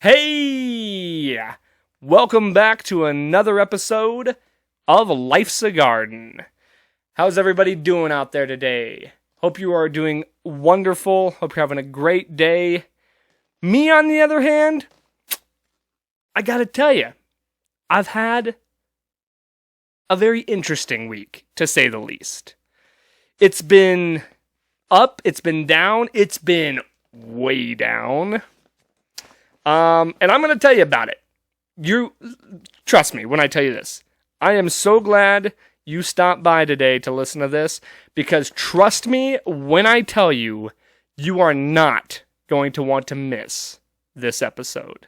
Hey! Welcome back to another episode of Life's a Garden. How's everybody doing out there today? Hope you are doing wonderful. Hope you're having a great day. Me, on the other hand, I gotta tell you, I've had a very interesting week, to say the least. It's been up, it's been down, it's been way down. And I'm going to tell you about it. You trust me when I tell you this. I am so glad you stopped by today to listen to this, because trust me when I tell you, you are not going to want to miss this episode.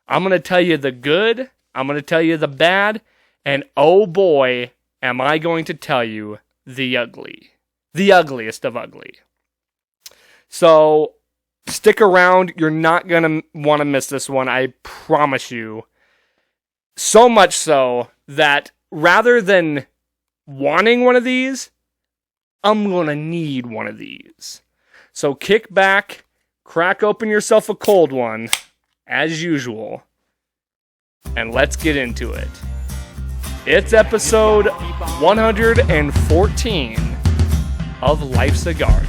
I'm going to tell you the good, I'm going to tell you the bad, and oh boy, am I going to tell you the ugly. The ugliest of ugly. So stick around. You're not going to want to miss this one. I promise you. So much so that rather than wanting one of these, I'm going to need one of these. So kick back, crack open yourself a cold one, as usual, and let's get into it. It's episode 114 of Life's a Garden.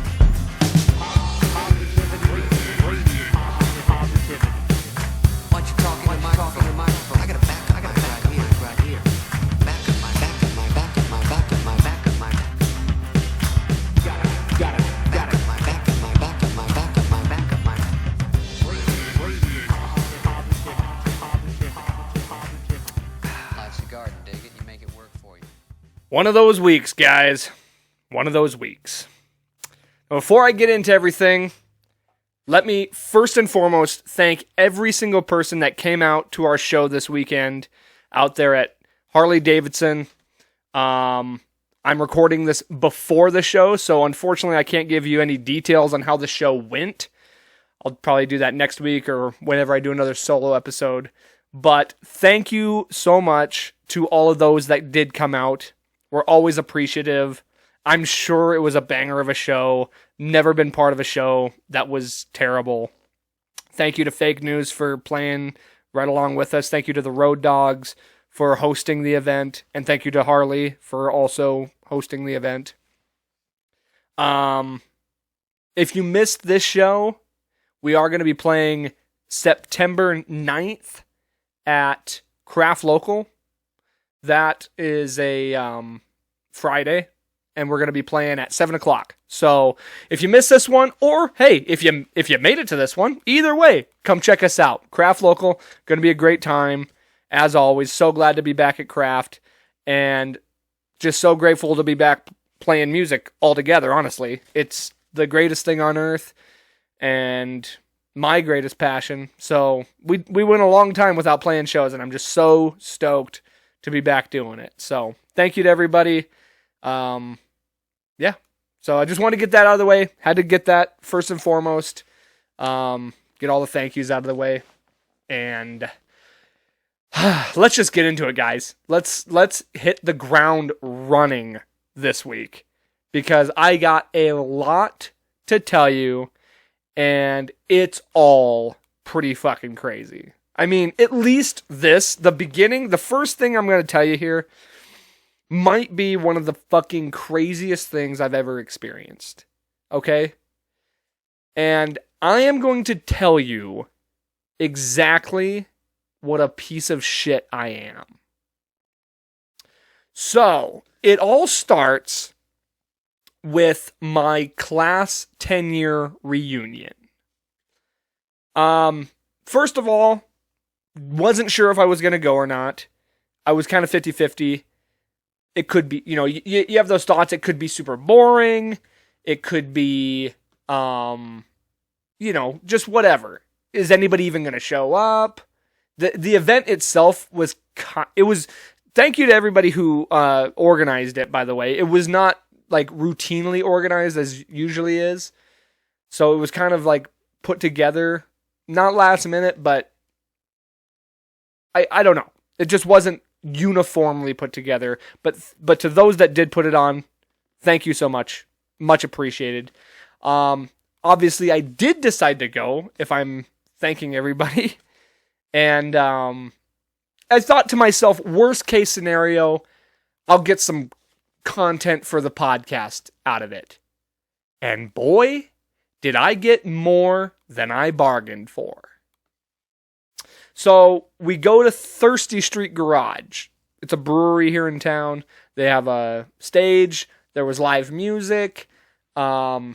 One of those weeks, guys. One of those weeks. Before I get into everything, let me first and foremost thank every single person that came out to our show this weekend out there at Harley-Davidson. I'm recording this before the show, so unfortunately I can't give you any details on how the show went. I'll probably do that next week or whenever I do another solo episode. But thank you so much to all of those that did come out. We're always appreciative. I'm sure it was a banger of a show. Never been part of a show that was terrible. Thank you to Fake News for playing right along with us. Thank you to the Road Dogs for hosting the event. And thank you to Harley for also hosting the event. If you missed this show, we are going to be playing September 9th at Craft Local. That is a Friday, and we're going to be playing at 7 o'clock. So if you missed this one, or hey, if you made it to this one, either way, come check us out. Craft Local, going to be a great time. As always, so glad to be back at Craft, and just so grateful to be back playing music all together, honestly. It's the greatest thing on earth, and my greatest passion. So we went a long time without playing shows, and I'm just so stoked to be back doing it. So thank you to everybody. Yeah. So I just want to get that out of the way. Had to get that first and foremost. Get all the thank yous out of the way. And let's just get into it, guys. Let's hit the ground running this week, because I got a lot to tell you, and it's all pretty fucking crazy. I mean, at least the first thing I'm going to tell you here might be one of the fucking craziest things I've ever experienced. Okay? And I am going to tell you exactly what a piece of shit I am. So, it all starts with my class 10-year reunion. First of all, wasn't sure if I was going to go or not. I was kind of 50-50. It could be, you have those thoughts. It could be super boring. It could be, just whatever. Is anybody even going to show up? The event itself was, thank you to everybody who organized it, by the way. It was not like routinely organized as usually is. So it was kind of like put together, not last minute, but I don't know. It just wasn't uniformly put together. But to those that did put it on, thank you so much. Much appreciated. Obviously, I did decide to go, if I'm thanking everybody. And I thought to myself, worst case scenario, I'll get some content for the podcast out of it. And boy, did I get more than I bargained for. So we go to Thirsty Street Garage. It's a brewery here in town. They have a stage. There was live music. I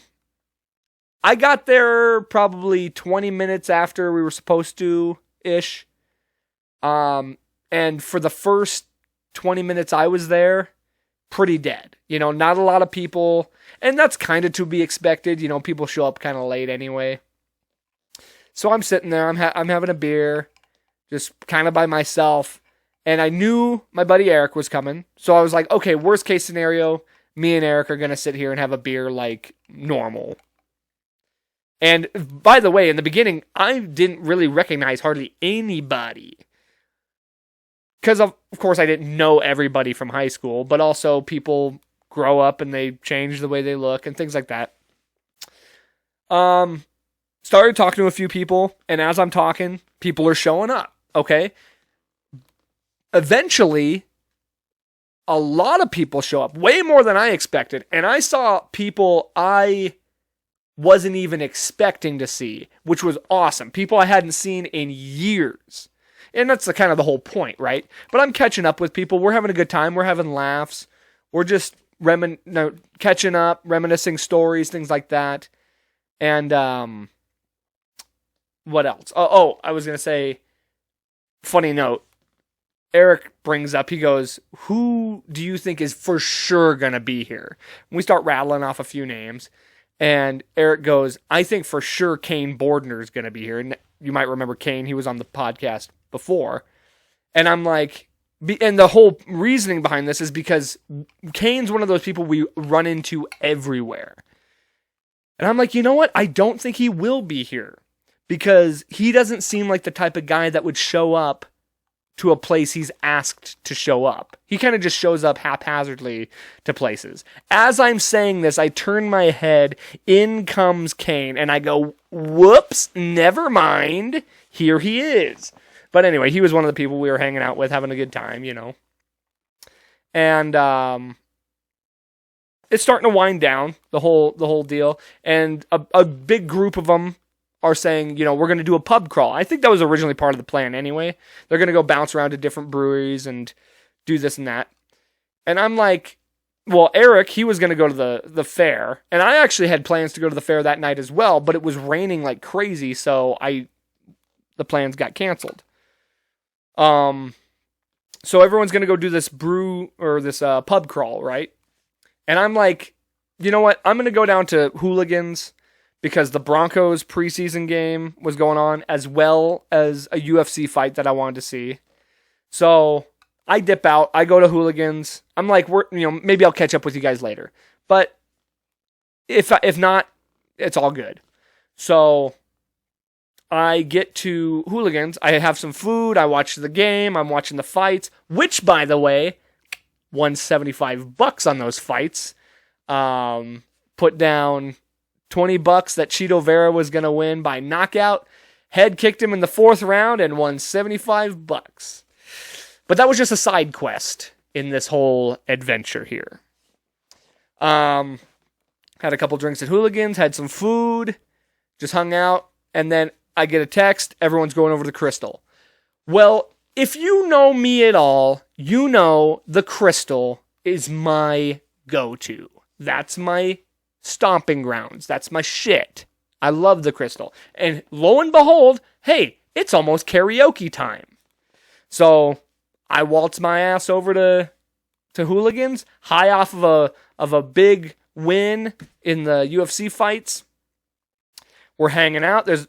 got there probably 20 minutes after we were supposed to-ish. And for the first 20 minutes I was there, pretty dead. Not a lot of people. And that's kind of to be expected. People show up kind of late anyway. So I'm sitting there. I'm having a beer, just kind of by myself. And I knew my buddy Eric was coming. So I was like, okay, worst case scenario, me and Eric are going to sit here and have a beer like normal. And by the way, in the beginning, I didn't really recognize hardly anybody. Because, of course, I didn't know everybody from high school, but also people grow up and they change the way they look and things like that. Started talking to a few people, and as I'm talking, people are showing up, okay? Eventually, a lot of people show up, way more than I expected, and I saw people I wasn't even expecting to see, which was awesome. People I hadn't seen in years. And that's kind of the whole point, right? But I'm catching up with people. We're having a good time. We're having laughs. We're just catching up, reminiscing stories, things like that. And what else? Oh, I was going to say, funny note. Eric brings up, he goes, who do you think is for sure going to be here? And we start rattling off a few names. And Eric goes, I think for sure Kane Bordner is going to be here. And you might remember Kane. He was on the podcast before. And I'm like, and the whole reasoning behind this is because Kane's one of those people we run into everywhere. And I'm like, you know what? I don't think he will be here because he doesn't seem like the type of guy that would show up to a place he's asked to show up. He kind of just shows up haphazardly to places. As I'm saying this, I turn my head, in comes Kane, and I go, whoops, never mind, here he is. But anyway, he was one of the people we were hanging out with, having a good time, And it's starting to wind down, the whole deal, and a big group of them are saying, we're going to do a pub crawl. I think that was originally part of the plan anyway. They're going to go bounce around to different breweries and do this and that. And I'm like, well, Eric, he was going to go to the fair. And I actually had plans to go to the fair that night as well, but it was raining like crazy, so the plans got canceled. So everyone's going to go do this pub crawl, right? And I'm like, you know what? I'm going to go down to Hooligans, because the Broncos preseason game was going on, as well as a UFC fight that I wanted to see. So I dip out. I go to Hooligans. I'm like, maybe I'll catch up with you guys later. But if not, it's all good. So I get to Hooligans. I have some food. I watch the game. I'm watching the fights, which, by the way, won $75 on those fights. Put down $20 that Cheeto Vera was going to win by knockout. Head kicked him in the 4th round and won $75. But that was just a side quest in this whole adventure here. Had a couple drinks at Hooligans, had some food, just hung out, and then I get a text, everyone's going over to the Crystal. Well, if you know me at all, you know the Crystal is my go-to. That's my stomping grounds. That's my shit. I love the Crystal. And lo and behold, hey, it's almost karaoke time. So I waltz my ass over to Hooligans, high off of a big win in the UFC fights. We're hanging out. There's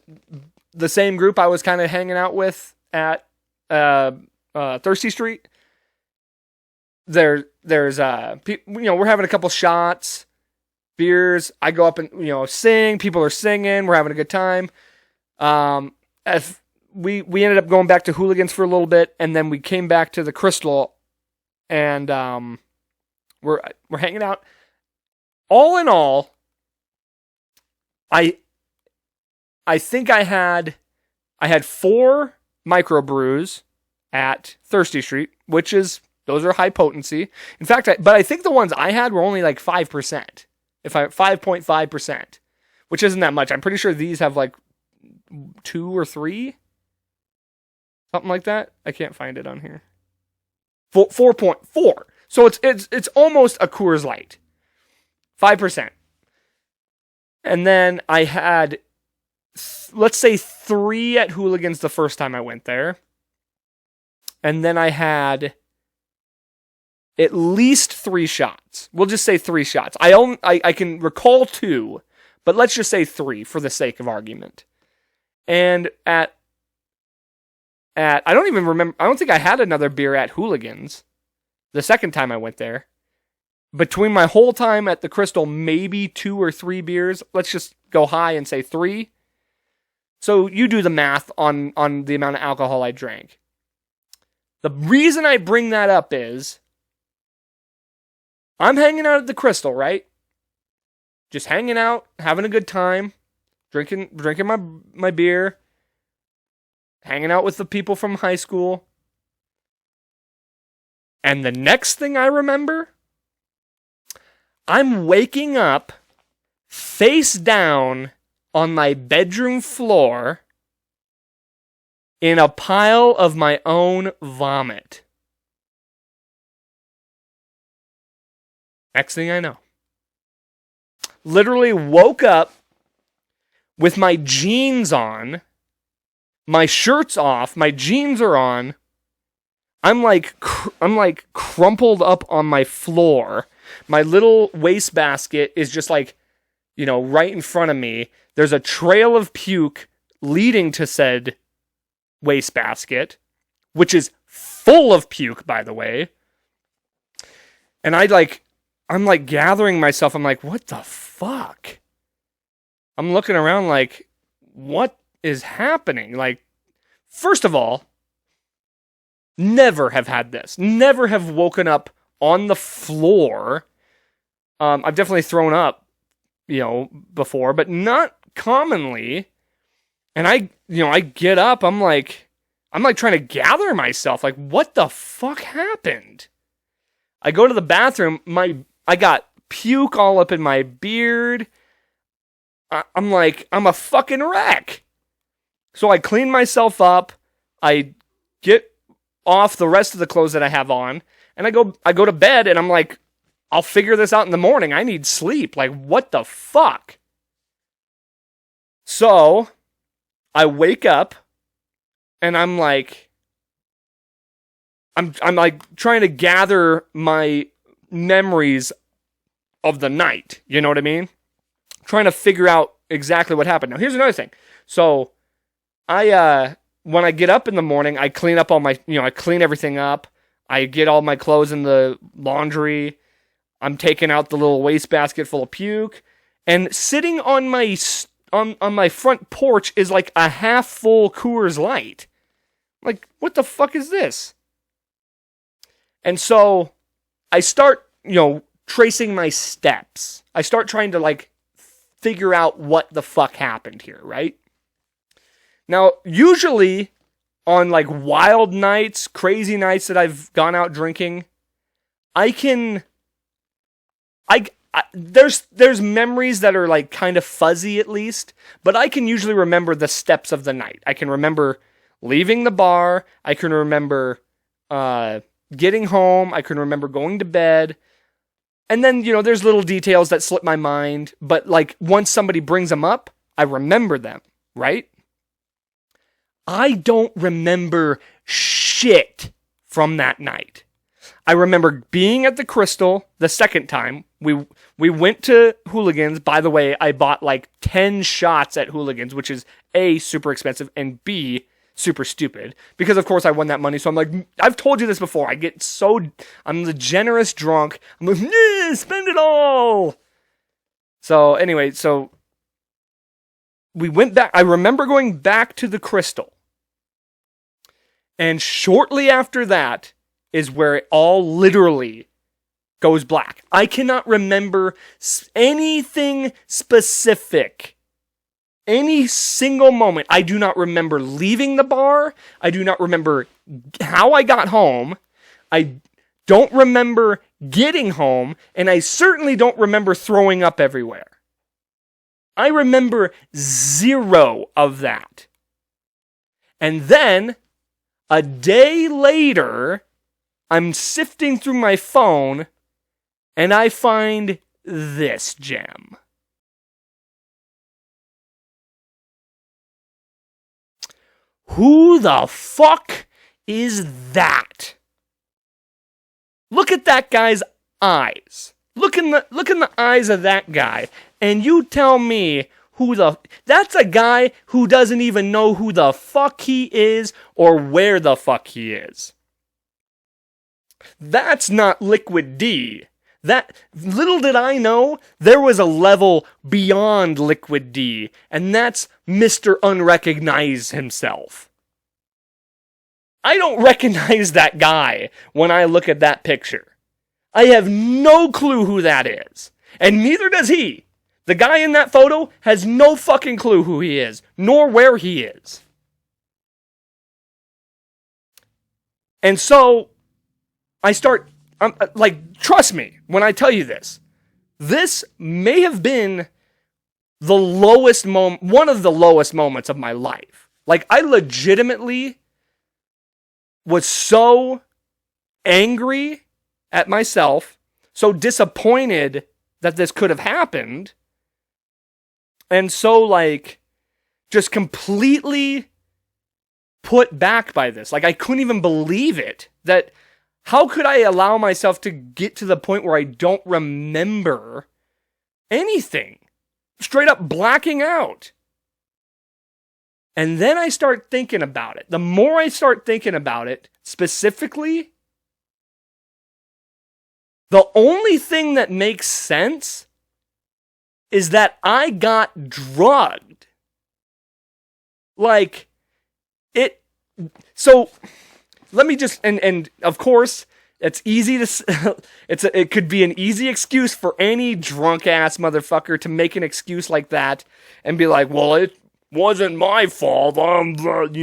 the same group I was kind of hanging out with at Thirsty Street. There's we're having a couple shots, beers. I go up and sing. People are singing. We're having a good time. As we ended up going back to Hooligans for a little bit, and then we came back to the Crystal, and we're hanging out. All in all, I think I had 4 microbrews at Thirsty Street, those are high potency. In fact, but I think the ones I had were only like 5%. 5.5%, which isn't that much. I'm pretty sure these have like 2 or 3, something like that. I can't find it on here. 4.4. So it's almost a Coors Light. 5%. And then I had, let's say, 3 at Hooligans the first time I went there. And then I had at least 3 shots. We'll just say 3 shots. I can recall 2, but let's just say 3 for the sake of argument. And I don't even remember, I don't think I had another beer at Hooligans the second time I went there. Between my whole time at the Crystal, maybe 2 or 3 beers. Let's just go high and say 3. So you do the math on the amount of alcohol I drank. The reason I bring that up is I'm hanging out at the Crystal, right? Just hanging out, having a good time, drinking my beer, hanging out with the people from high school. And the next thing I remember, I'm waking up face down on my bedroom floor in a pile of my own vomit. Next thing I know, literally woke up with my jeans on, my shirt's off, my jeans are on. I'm like crumpled up on my floor. My little wastebasket is just like, right in front of me. There's a trail of puke leading to said wastebasket, which is full of puke, by the way. And I'm like gathering myself. I'm like, what the fuck? I'm looking around like, what is happening? Like, first of all, never have had this. Never have woken up on the floor. I've definitely thrown up, before, but not commonly. And I get up, I'm like trying to gather myself. Like, what the fuck happened? I go to the bathroom. I got puke all up in my beard. I'm like, I'm a fucking wreck. So I clean myself up. I get off the rest of the clothes that I have on, and I go to bed, and I'm like, I'll figure this out in the morning. I need sleep. Like, what the fuck? So I wake up, and I'm like trying to gather my memories of the night. You know what I mean? Trying to figure out exactly what happened. Now, here's another thing. So when I get up in the morning, I clean up I clean everything up. I get all my clothes in the laundry. I'm taking out the little wastebasket full of puke. And sitting on my front porch is like a half full Coors Light. Like, what the fuck is this? And so I start, tracing my steps. I start trying to figure out what the fuck happened here, right? Now, usually on wild nights, crazy nights that I've gone out drinking, there's memories that are kind of fuzzy at least, but I can usually remember the steps of the night. I can remember leaving the bar. I can remember getting home. I can remember going to bed. And then, there's little details that slip my mind, but once somebody brings them up, I remember them, right? I don't remember shit from that night. I remember being at the Crystal the second time. We went to Hooligans. By the way, I bought 10 shots at Hooligans, which is A, super expensive, and B, super stupid. Because of course I won that money, so I'm like, I've told you this before, I'm the generous drunk. I'm like, yeah, spend it all! So anyway, we went back. I remember going back to the Crystal. And shortly after that is where it all literally goes black. I cannot remember anything specific Any single moment. I do not remember leaving the bar. I do not remember how I got home. I don't remember getting home. And I certainly don't remember throwing up everywhere. I remember zero of that. And then, a day later, I'm sifting through my phone, and I find this gem. Who the fuck is that? Look at that guy's eyes. Look in the eyes of that guy, and you tell me that's a guy who doesn't even know who the fuck he is or where the fuck he is. That's not Liquid D. That, little did I know, there was a level beyond Liquid D, and that's Mr. Unrecognized himself. I don't recognize that guy when I look at that picture. I have no clue who that is, and neither does he. The guy in that photo has no fucking clue who he is, nor where he is. And so, trust me when I tell you this. This may have been the lowest moment, one of the lowest moments of my life. Like, I legitimately was so angry at myself, so disappointed that this could have happened, and so, just completely put back by this. Like, I couldn't even believe it. That, how could I allow myself to get to the point where I don't remember anything? Straight up blacking out. And then I start thinking about it. The more I start thinking about it, specifically, the only thing that makes sense is that I got drugged. So, let me just, and of course, it's easy to, it could be an easy excuse for any drunk ass motherfucker to make an excuse like that and be like, well, it wasn't my fault, trying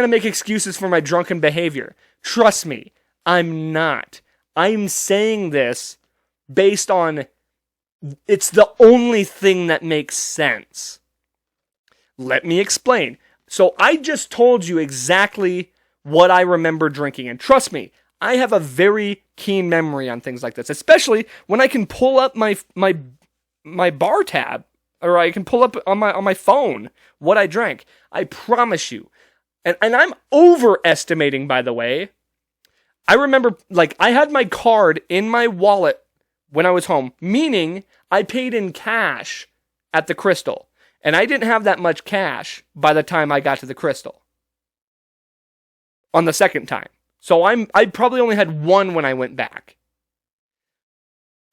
to make excuses for my drunken behavior. Trust me, I'm not. I'm saying this based on, it's the only thing that makes sense. Let me explain. So I just told you exactly what I remember drinking. And trust me, I have a very keen memory on things like this, especially when I can pull up my bar tab, or I can pull up on my phone what I drank. I promise you. And I'm overestimating, by the way. I remember, I had my card in my wallet when I was home, meaning I paid in cash at the Crystal. And I didn't have that much cash by the time I got to the Crystal. On the second time. So I probably only had one when I went back.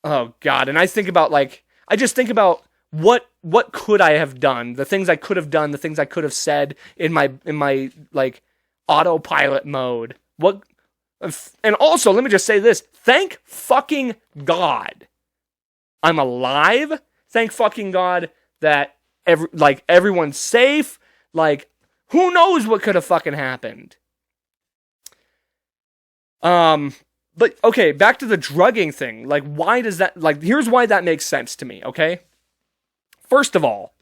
Oh God. And I think about I just think about what could I have done? The things I could have done, the things I could have said in my autopilot mode. And also, let me just say this. Thank fucking God I'm alive. Thank fucking God that everyone's safe. Who knows what could have fucking happened? But okay, back to the drugging thing. Why does that, here's why that makes sense to me, okay? First of all,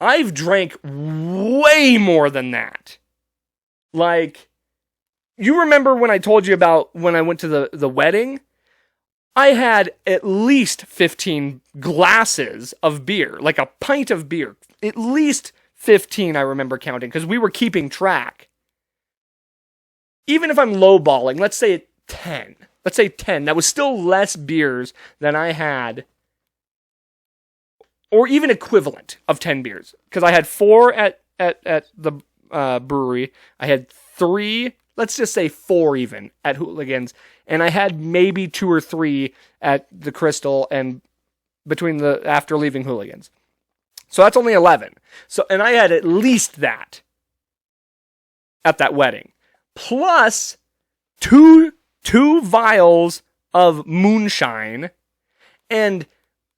I've drank way more than that. You remember when I told you about when I went to the wedding? I had at least 15 glasses of beer, a pint of beer. At least 15, I remember counting, because we were keeping track. Even if I'm lowballing, let's say 10. Let's say 10. That was still less beers than I had, or even equivalent of 10 beers. Because I had 4 at the brewery. I had 3, let's just say 4 even, at Hooligans. And I had maybe 2 or 3 at the Crystal and after leaving Hooligans. So that's only 11. And I had at least that at that wedding. Plus 2 vials of moonshine and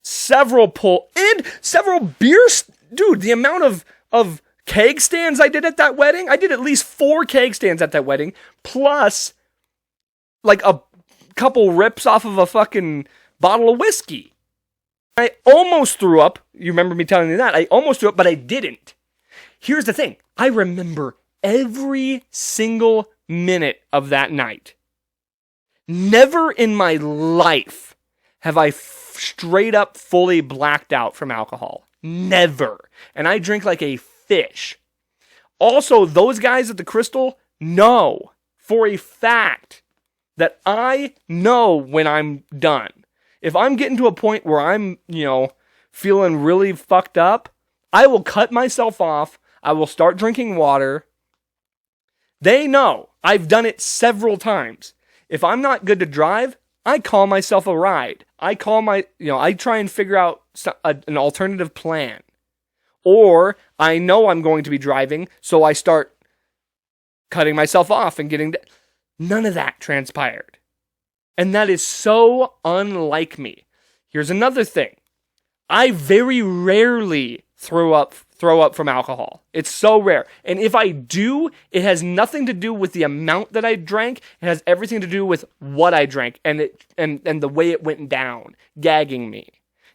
several beers. Dude, the amount of keg stands I did at that wedding, I did at least 4 keg stands at that wedding, plus like a couple rips off of a fucking bottle of whiskey. I almost threw up. You remember me telling you that? I almost threw up, but I didn't. Here's the thing. I remember every single minute of that night. Never in my life have I straight up fully blacked out from alcohol. Never. And I drink like a fish. Also, those guys at the Crystal know for a fact that I know when I'm done. If I'm getting to a point where I'm, feeling really fucked up, I will cut myself off. I will start drinking water. They know. I've done it several times. If I'm not good to drive, I call myself a ride. I try and figure out an alternative plan. Or I know I'm going to be driving, so I start cutting myself off and getting... None of that transpired. And that is so unlike me. Here's another thing. I very rarely throw up from alcohol. It's so rare. And if I do, it has nothing to do with the amount that I drank. It has everything to do with what I drank and the way it went down, gagging me.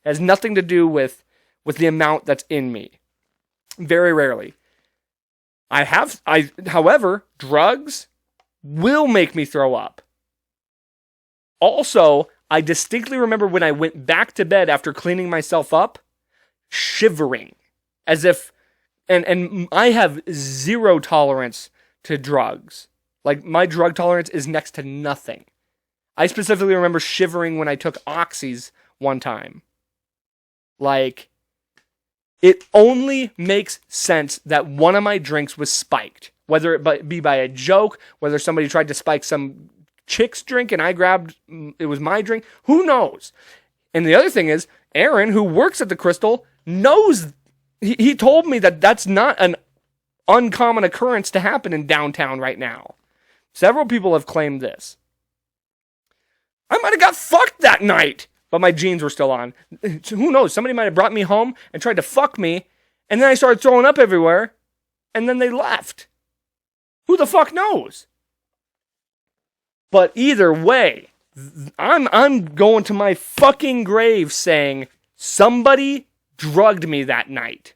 It has nothing to do with the amount that's in me. Very rarely. However, drugs will make me throw up. Also, I distinctly remember when I went back to bed after cleaning myself up, shivering. As if, and I have zero tolerance to drugs. Like, my drug tolerance is next to nothing. I specifically remember shivering when I took Oxys one time. Like, it only makes sense that one of my drinks was spiked. Whether it be by a joke, whether somebody tried to spike some chick's drink and I grabbed, it was my drink. Who knows? And the other thing is, Aaron, who works at the Crystal, knows. He told me that that's not an uncommon occurrence to happen in downtown right now. Several people have claimed this. I might have got fucked that night, but my jeans were still on. Who knows? Somebody might have brought me home and tried to fuck me, and then I started throwing up everywhere, and then they left. Who the fuck knows? But either way, I'm going to my fucking grave saying somebody drugged me that night.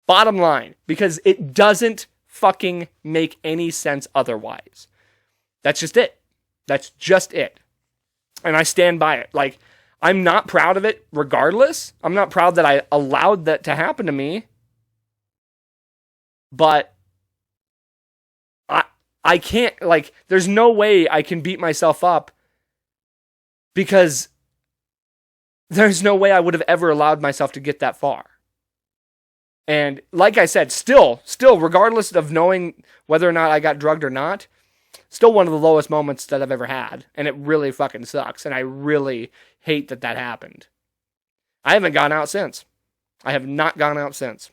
Bottom line, because it doesn't fucking make any sense otherwise. That's just it. That's just it. And I stand by it. Like, I'm not proud of it regardless. I'm not proud that I allowed that to happen to me. But I can't, like, there's no way I can beat myself up because there's no way I would have ever allowed myself to get that far. And like I said, still, regardless of knowing whether or not I got drugged or not, still one of the lowest moments that I've ever had. And it really fucking sucks. And I really hate that happened. I haven't gone out since. I have not gone out since.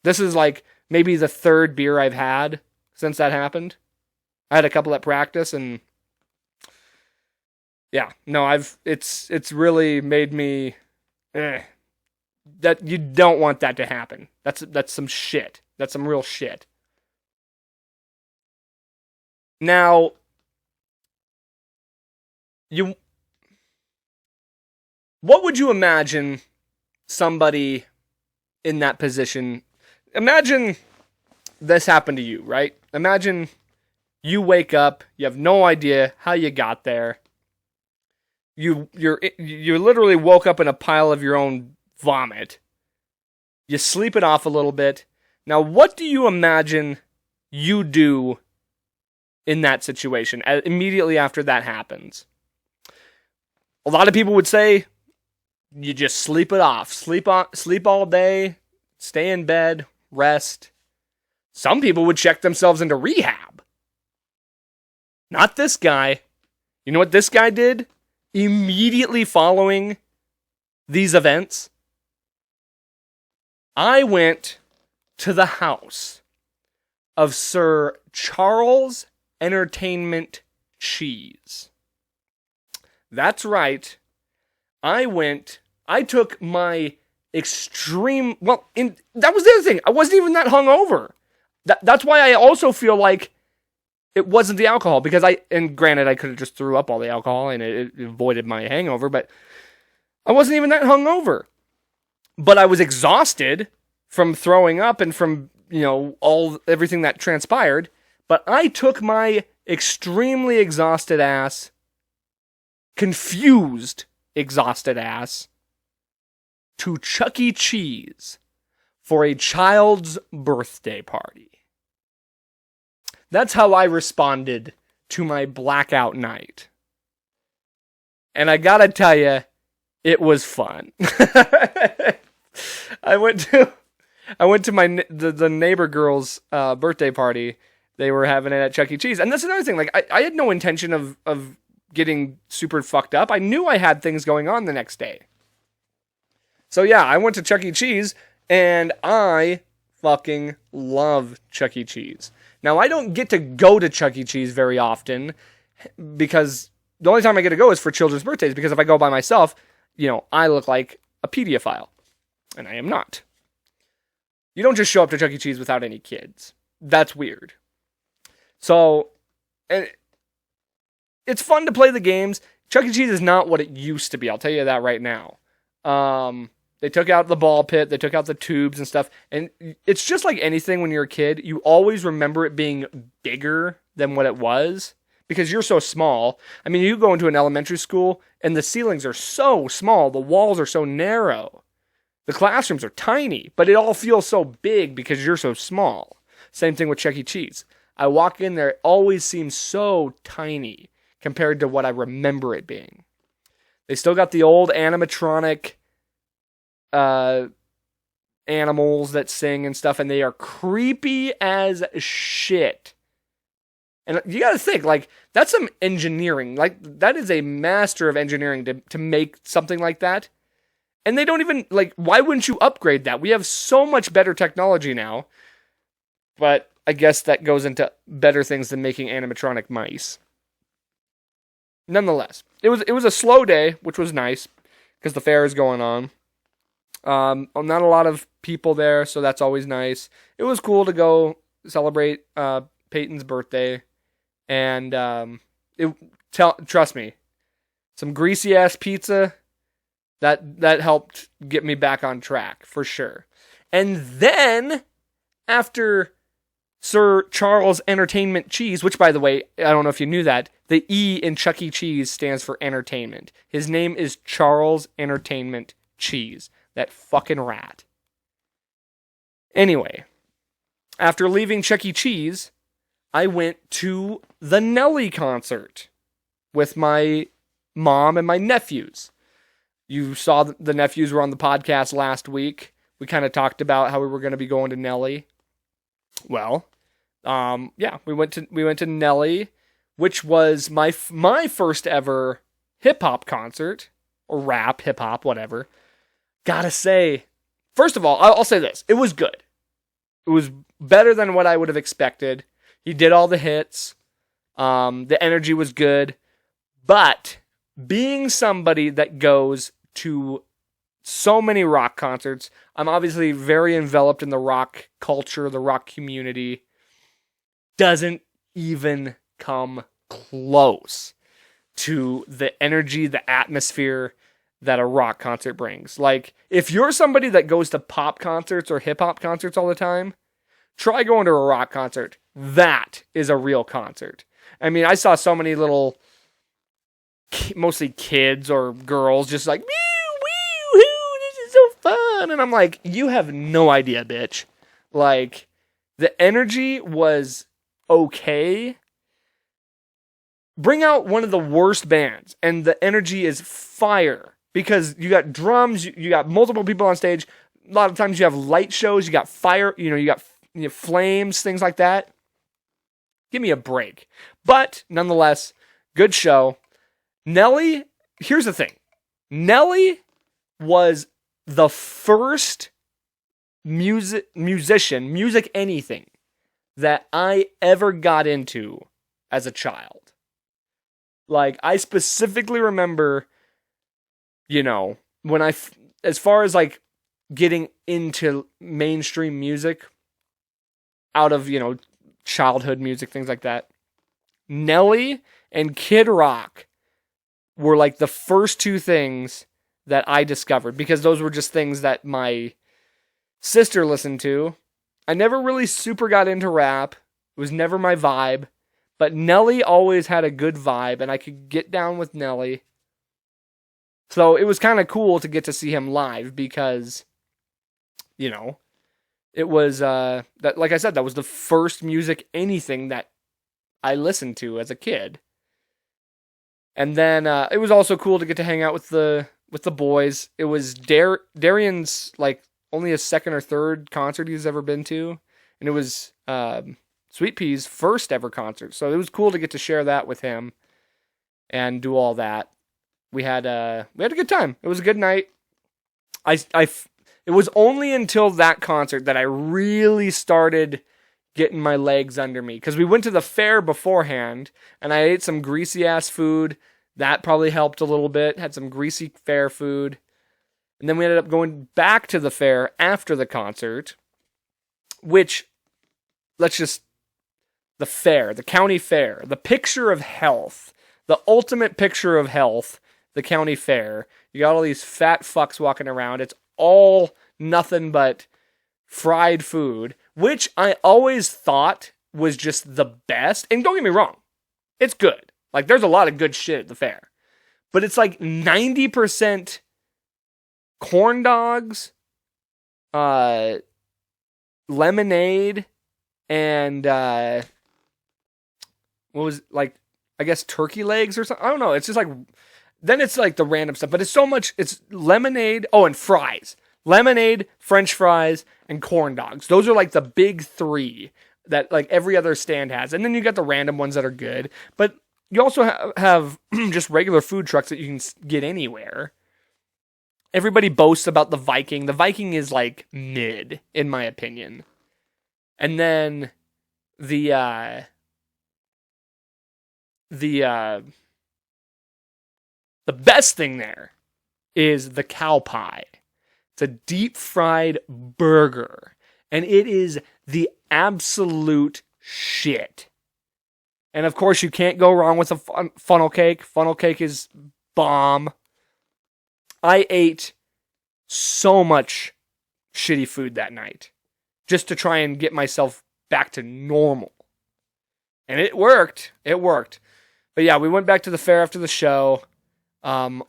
This is like maybe the 3rd beer I've had since that happened. I had a couple at practice and yeah, no, it's really made me that you don't want that to happen. That's some shit. That's some real shit. Now, what would you imagine somebody in that position? Imagine this happened to you, right? Imagine you wake up, you have no idea how you got there. You literally woke up in a pile of your own vomit. You sleep it off a little bit. Now, what do you imagine you do in that situation immediately after that happens? A lot of people would say you just sleep it off. Sleep all day, stay in bed, rest. Some people would check themselves into rehab. Not this guy. You know what this guy did? Immediately following these events, I went to the house of Sir Charles Entertainment Cheese. That's right. I took my extreme, that was the other thing. I wasn't even that hungover. That's why I also feel like it wasn't the alcohol, because and granted, I could have just threw up all the alcohol and it avoided my hangover, but I wasn't even that hungover. But I was exhausted from throwing up and from, everything that transpired. But I took my extremely exhausted ass, confused, exhausted ass, to Chuck E. Cheese for a child's birthday party. That's how I responded to my blackout night. And I gotta tell you, it was fun. I went to the neighbor girl's birthday party. They were having it at Chuck E. Cheese. And that's another thing. Like, I had no intention of getting super fucked up. I knew I had things going on the next day. So yeah, I went to Chuck E. Cheese, and I fucking love Chuck E. Cheese. Now, I don't get to go to Chuck E. Cheese very often, because the only time I get to go is for children's birthdays, because if I go by myself, I look like a pedophile, and I am not. You don't just show up to Chuck E. Cheese without any kids. That's weird. So, and it's fun to play the games. Chuck E. Cheese is not what it used to be, I'll tell you that right now. They took out the ball pit, they took out the tubes and stuff, and it's just like anything when you're a kid. You always remember it being bigger than what it was, because you're so small. I mean, you go into an elementary school, and the ceilings are so small, the walls are so narrow, the classrooms are tiny, but it all feels so big because you're so small. Same thing with Chuck E. Cheese. I walk in there, it always seems so tiny compared to what I remember it being. They still got the old animatronic animals that sing and stuff, and they are creepy as shit. And you gotta think, like, that's some engineering. Like, that is a master of engineering to make something like that. And they don't even, like, why wouldn't you upgrade that? We have so much better technology now. But I guess that goes into better things than making animatronic mice. Nonetheless, it was a slow day, which was nice, because the fair is going on. Not a lot of people there, so that's always nice. It was cool to go celebrate Peyton's birthday, and trust me, some greasy ass pizza that helped get me back on track for sure. And then after Sir Charles Entertainment Cheese, which, by the way, I don't know if you knew that, the E in Chuck E. Cheese stands for entertainment. His name is Charles Entertainment Cheese. That fucking rat. Anyway, after leaving Chuck E. Cheese, I went to the Nelly concert with my mom and my nephews. You saw the nephews were on the podcast last week. We kind of talked about how we were going to be going to Nelly. Well, we went to Nelly, which was my first ever hip hop concert, or rap, hip hop, whatever. Gotta say, first of all, I'll say this: it was good. It was better than what I would have expected. He did all the hits. The energy was good, but being somebody that goes to so many rock concerts, I'm obviously very enveloped in the rock culture, the rock community. Doesn't even come close to the energy, the atmosphere that a rock concert brings. Like, if you're somebody that goes to pop concerts or hip hop concerts all the time, try going to a rock concert. That is a real concert. I mean, I saw so many little, mostly kids or girls, just like, this is so fun. And I'm like, you have no idea, bitch. Like, the energy was okay. Bring out one of the worst bands, and the energy is fire. Because you got drums, you got multiple people on stage. A lot of times you have light shows, you got fire, you got flames, things like that. Give me a break. But, nonetheless, good show. Nelly, here's the thing. Nelly was the first music anything, that I ever got into as a child. Like, I specifically remember when as far as like getting into mainstream music out of, childhood music, things like that, Nelly and Kid Rock were like the first two things that I discovered, because those were just things that my sister listened to. I never really super got into rap. It was never my vibe. But Nelly always had a good vibe, and I could get down with Nelly. So it was kind of cool to get to see him live, because, it was, that, like I said, that was the first music, anything that I listened to as a kid. And then it was also cool to get to hang out with the boys. It was Darian's, like, only his second or third concert he's ever been to. And it was Sweet Pea's first ever concert. So it was cool to get to share that with him and do all that. We had a good time. It was a good night. It was only until that concert that I really started getting my legs under me. Because we went to the fair beforehand, and I ate some greasy-ass food. That probably helped a little bit. Had some greasy fair food. And then we ended up going back to the fair after the concert, which, the fair, the county fair, the picture of health, the ultimate picture of health, the county fair. You got all these fat fucks walking around. It's all nothing but fried food, which I always thought was just the best. And don't get me wrong, it's good. Like, there's a lot of good shit at the fair. But it's like 90% corn dogs, lemonade, and what was, like, I guess turkey legs or something. I don't know. It's just like, then it's like the random stuff. But it's so much, it's lemonade, and fries. Lemonade, French fries, and corn dogs. Those are like the big three that like every other stand has. And then you got the random ones that are good. But you also have just regular food trucks that you can get anywhere. Everybody boasts about the Viking. The Viking is like mid, in my opinion. And then the best thing there is the cow pie. It's a deep fried burger, and it is the absolute shit. And of course, you can't go wrong with a funnel cake. Funnel cake is bomb. I ate so much shitty food that night just to try and get myself back to normal. And it worked. It worked. But yeah, we went back to the fair after the show. The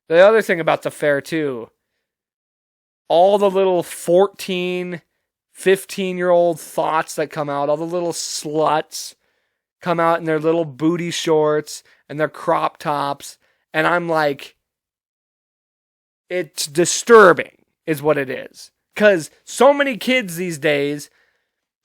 other thing about the fair too, all the little 14, 15-year-old thoughts that come out, all the little sluts come out in their little booty shorts and their crop tops. And I'm like, it's disturbing is what it is. Because so many kids these days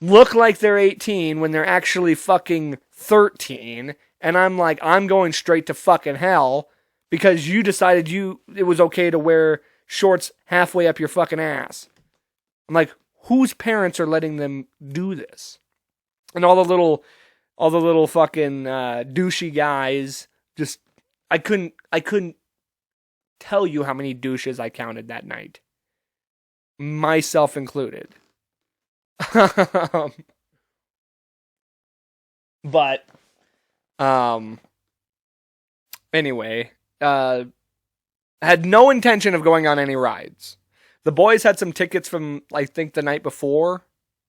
look like they're 18 when they're actually fucking 13. And I'm like, I'm going straight to fucking hell because you decided it was okay to wear shorts halfway up your fucking ass. I'm like, whose parents are letting them do this? And all the little fucking douchey guys, just, I couldn't tell you how many douches I counted that night. Myself included. But, anyway, had no intention of going on any rides. The boys had some tickets from, I think, the night before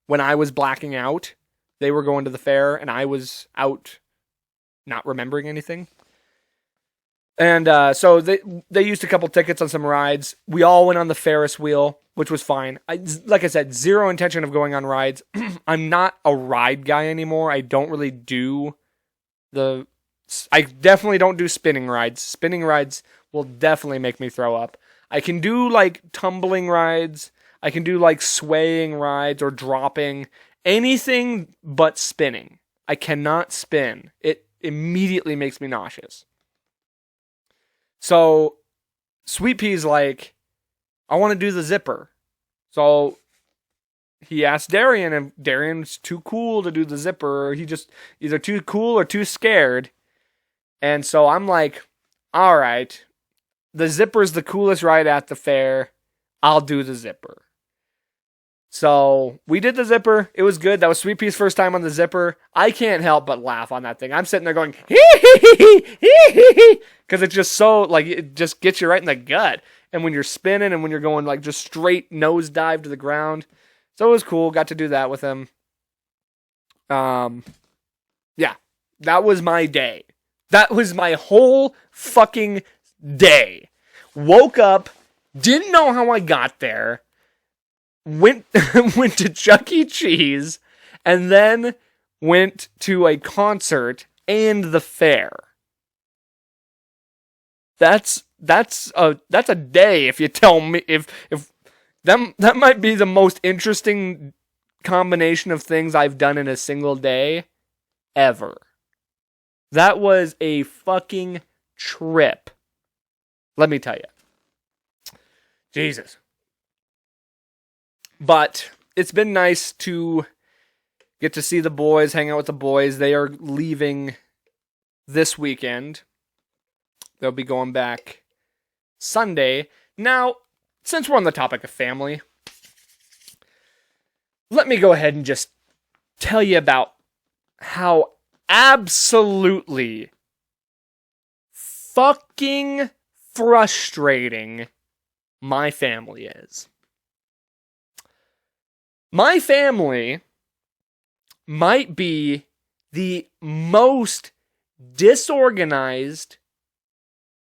when I was blacking out. They were going to the fair and I was out not remembering anything. And so they used a couple tickets on some rides. We all went on the Ferris wheel, which was fine. Like I said, zero intention of going on rides. I'm not a ride guy anymore. I don't really do I definitely don't do spinning rides. Spinning rides will definitely make me throw up. I can do like tumbling rides. I can do like swaying rides or dropping. Anything but spinning. I cannot spin. It immediately makes me nauseous. So, Sweet Pea's like, I want to do the zipper. So, he asked Darian, and Darian's too cool to do the zipper. Or he just either too cool or too scared. And so I'm like, all right, the zipper is the coolest ride at the fair. I'll do the zipper. So we did the zipper. It was good. That was Sweet Pea's first time on the zipper. I can't help but laugh on that thing. I'm sitting there going, because it's just so, like, it just gets you right in the gut. And when you're spinning and when you're going, like, just straight nosedive to the ground. So it was cool. Got to do that with him. Yeah, that was my day. That was my whole fucking day. Woke up, didn't know how I got there. Went to Chuck E. Cheese, and then went to a concert and the fair. That's a day. If you tell me, if that might be the most interesting combination of things I've done in a single day ever. That was a fucking trip. Let me tell you. Jesus. But it's been nice to get to see the boys, hang out with the boys. They are leaving this weekend. They'll be going back Sunday. Now, since we're on the topic of family, let me go ahead and just tell you about how absolutely fucking frustrating my family is. My family might be the most disorganized,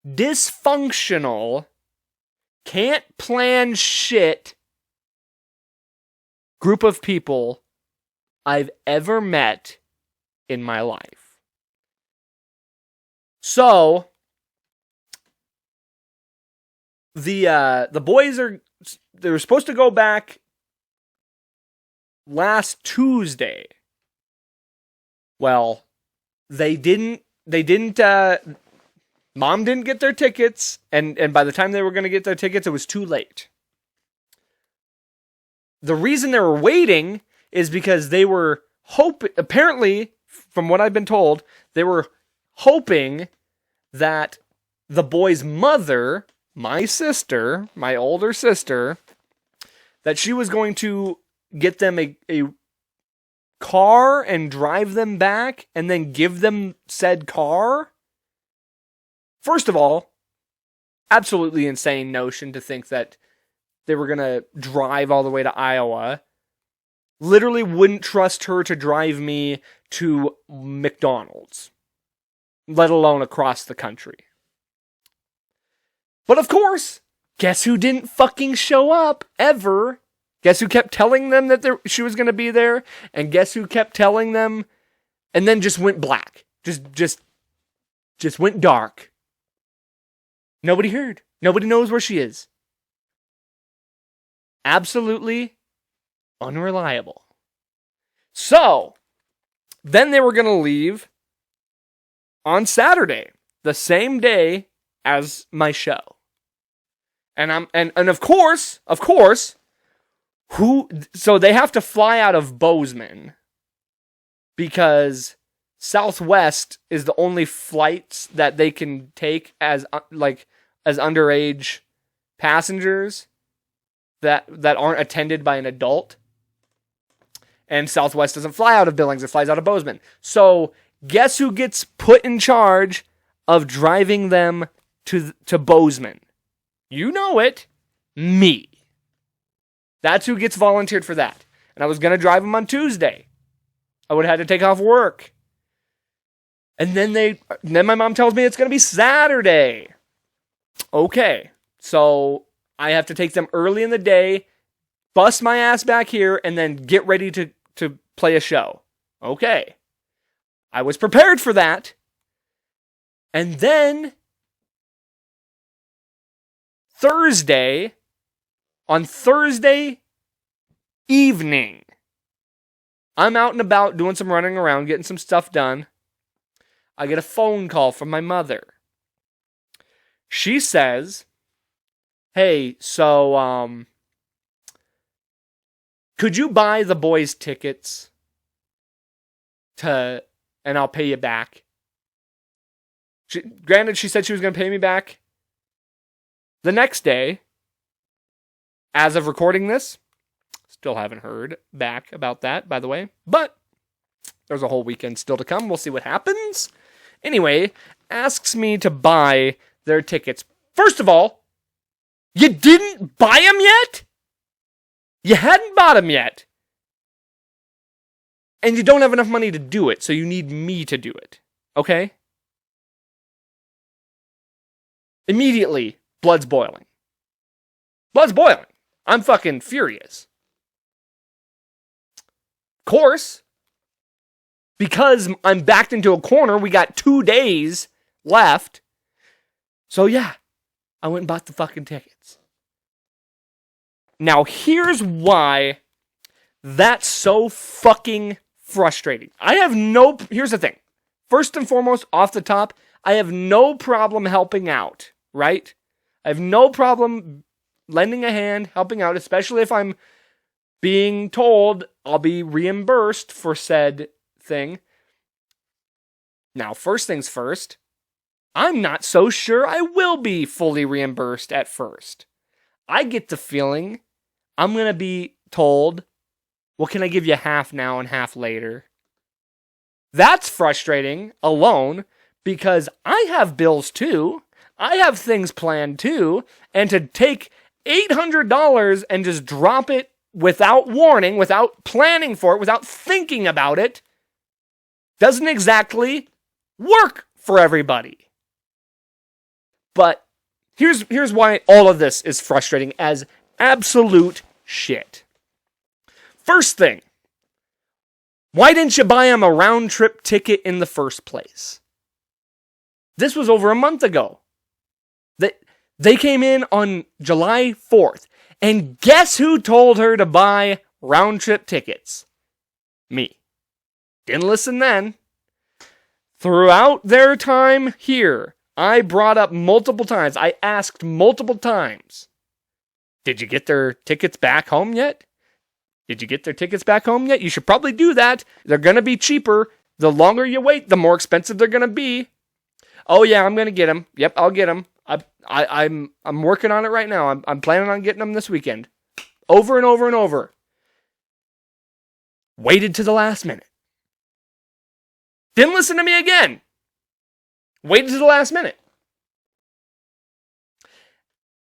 dysfunctional, can't plan shit group of people I've ever met in my life. So, the boys they were supposed to go back last Tuesday. Well, they didn't, Mom didn't get their tickets, and by the time they were going to get their tickets, it was too late. The reason they were waiting is because they were apparently, from what I've been told, they were hoping that the boy's mother, my sister, my older sister, that she was going to get them a car and drive them back and then give them said car. First of all, absolutely insane notion to think that they were going to drive all the way to Iowa. Literally wouldn't trust her to drive me to McDonald's, let alone across the country. But of course, guess who didn't fucking show up ever? Guess who kept telling them that she was going to be there? And guess who kept telling them and then just went black? Just went dark. Nobody heard. Nobody knows where she is. Absolutely unreliable. So, then they were going to leave on Saturday, the same day as my show. And of course, so they have to fly out of Bozeman because Southwest is the only flights that they can take as underage passengers that aren't attended by an adult. And Southwest doesn't fly out of Billings, it flies out of Bozeman. So guess who gets put in charge of driving them to Bozeman? You know it. Me. That's who gets volunteered for that. And I was going to drive them on Tuesday. I would have had to take off work. And then my mom tells me it's going to be Saturday. Okay. So I have to take them early in the day, bust my ass back here, and then get ready to play a show. Okay. I was prepared for that. And then on Thursday evening, I'm out and about doing some running around, getting some stuff done. I get a phone call from my mother. She says, hey, so, could you buy the boys tickets and I'll pay you back? Granted, she said she was going to pay me back The next day, as of recording this, still haven't heard back about that, by the way, but there's a whole weekend still to come. We'll see what happens. Anyway, asks me to buy their tickets. First of all, you didn't buy them yet? You hadn't bought them yet. And you don't have enough money to do it, so you need me to do it. Okay? Immediately, blood's boiling. Blood's boiling. I'm fucking furious. Of course, because I'm backed into a corner, we got 2 days left. So yeah, I went and bought the fucking tickets. Now here's why that's so fucking frustrating. Here's the thing. First and foremost, off the top, I have no problem helping out, right? I have no problem lending a hand, helping out, especially if I'm being told I'll be reimbursed for said thing. Now, first things first, I'm not so sure I will be fully reimbursed at first. I get the feeling I'm going to be told, well, can I give you half now and half later? That's frustrating alone because I have bills too. I have things planned too. And to take $800 and just drop it without warning, without planning for it, without thinking about it, doesn't exactly work for everybody. But here's why all of this is frustrating as absolute shit. First thing, why didn't you buy him a round trip ticket in the first place? This was over a month ago. They came in on July 4th. And guess who told her to buy round trip tickets? Me. Didn't listen then. Throughout their time here, I brought up multiple times. I asked multiple times. Did you get their tickets back home yet? Did you get their tickets back home yet? You should probably do that. They're going to be cheaper. The longer you wait, the more expensive they're going to be. Oh yeah, I'm going to get them. Yep, I'll get them. I'm working on it right now. I'm planning on getting them this weekend. Over and over and over. Waited to the last minute. Didn't listen to me again. Waited to the last minute.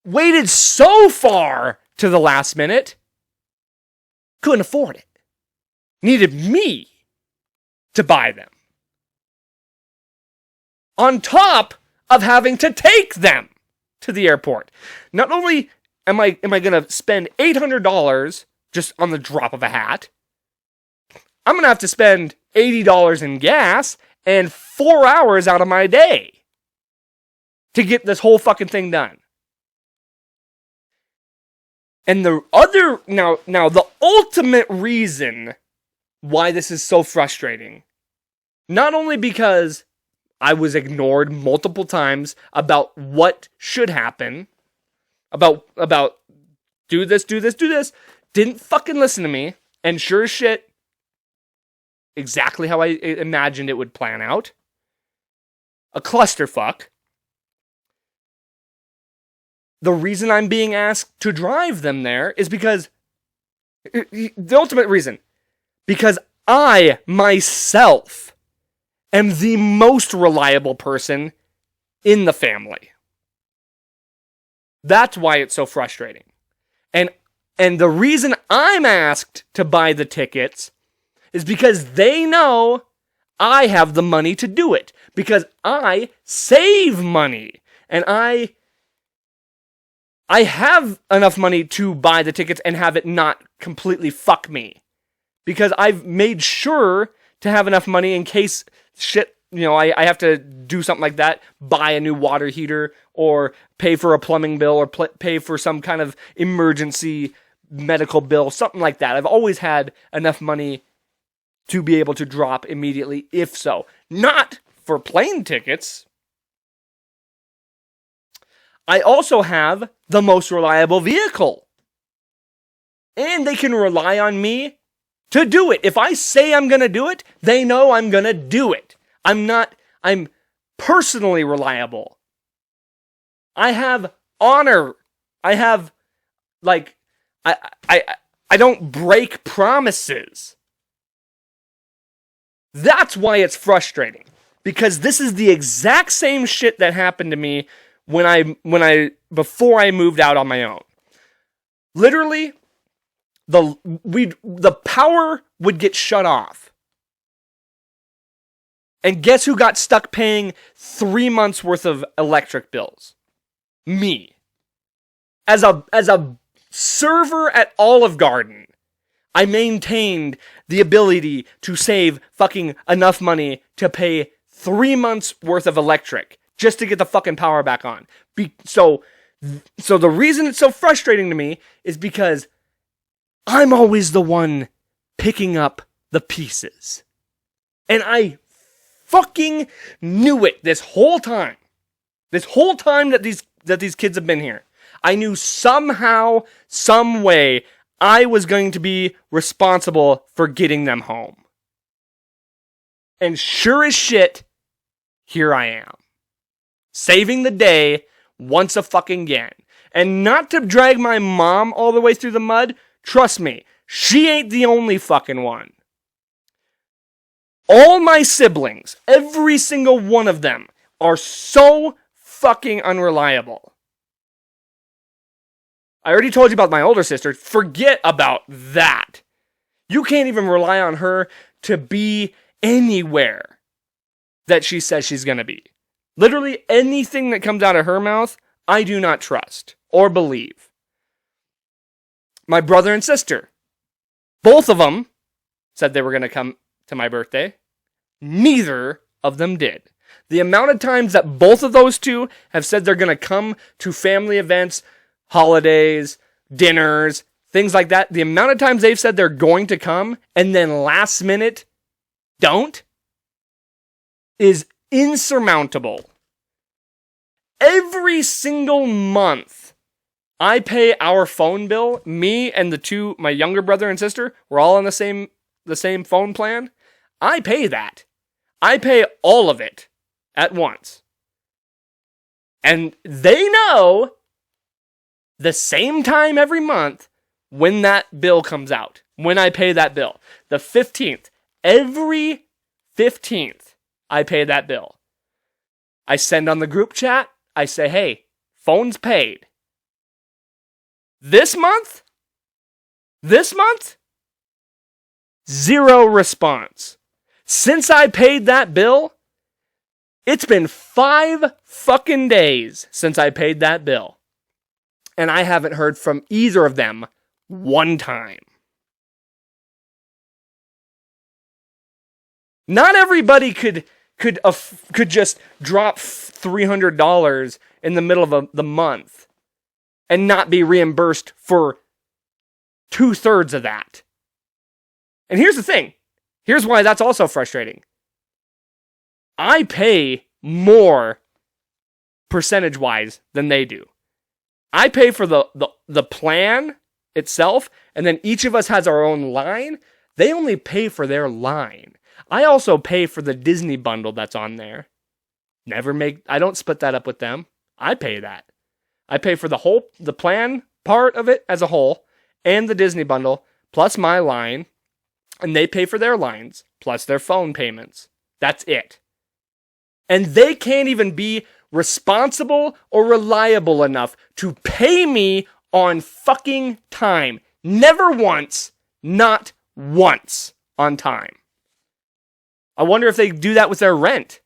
Waited so far to the last minute. Couldn't afford it. Needed me to buy them. On top of having to take them to the airport. Not only am I going to spend $800 just on the drop of a hat, I'm going to have to spend $80 in gas and 4 hours out of my day to get this whole fucking thing done. And the other, now the ultimate reason why this is so frustrating, not only because I was ignored multiple times about what should happen, about do this, didn't fucking listen to me, and sure as shit, exactly how I imagined it would plan out. A clusterfuck. The reason I'm being asked to drive them there is because, the ultimate reason, because I myself am the most reliable person in the family. That's why it's so frustrating. And the reason I'm asked to buy the tickets is because they know I have the money to do it. Because I save money. And I have enough money to buy the tickets and have it not completely fuck me. Because I've made sure to have enough money in case shit, I have to do something like that, buy a new water heater, or pay for a plumbing bill, or pay for some kind of emergency medical bill, something like that. I've always had enough money to be able to drop immediately, if so. Not for plane tickets. I also have the most reliable vehicle. And they can rely on me to do it. If I say I'm going to do it, they know I'm going to do it. I'm personally reliable. I have honor. I have, like, I don't break promises. That's why it's frustrating. Because this is the exact same shit that happened to me before I moved out on my own. Literally, the power would get shut off. And guess who got stuck paying 3 months worth of electric bills? Me. As a server at Olive Garden, I maintained the ability to save fucking enough money to pay 3 months worth of electric just to get the fucking power back on. So the reason it's so frustrating to me is because I'm always the one picking up the pieces. And I fucking knew it this whole time. This whole time that these kids have been here. I knew somehow, some way, I was going to be responsible for getting them home. And sure as shit, here I am. Saving the day once a fucking again. And not to drag my mom all the way through the mud, trust me, she ain't the only fucking one. All my siblings, every single one of them, are so fucking unreliable. I already told you about my older sister. Forget about that. You can't even rely on her to be anywhere that she says she's going to be. Literally anything that comes out of her mouth, I do not trust or believe. My brother and sister, both of them said they were going to come to my birthday. Neither of them did. The amount of times that both of those two have said they're going to come to family events, holidays, dinners, things like that, the amount of times they've said they're going to come and then last minute don't is insurmountable. Every single month, I pay our phone bill. Me and my younger brother and sister, we're all on the same phone plan. I pay that. I pay all of it at once. And they know the same time every month when that bill comes out, when I pay that bill. The 15th. Every 15th, I pay that bill. I send on the group chat. I say, hey, phone's paid. This month, 0 response. Since I paid that bill, it's been 5 fucking days since I paid that bill. And I haven't heard from either of them one time. Not everybody could just drop $300 in the middle of the month and not be reimbursed for 2/3 of that. And here's the thing. Here's why that's also frustrating. I pay more percentage-wise than they do. I pay for the plan itself, and then each of us has our own line. They only pay for their line. I also pay for the Disney bundle that's on there. I don't split that up with them. I pay that. I pay for the plan part of it as a whole, and the Disney bundle, plus my line, and they pay for their lines, plus their phone payments. That's it. And they can't even be responsible or reliable enough to pay me on fucking time. Never once, not once on time. I wonder if they do that with their rent.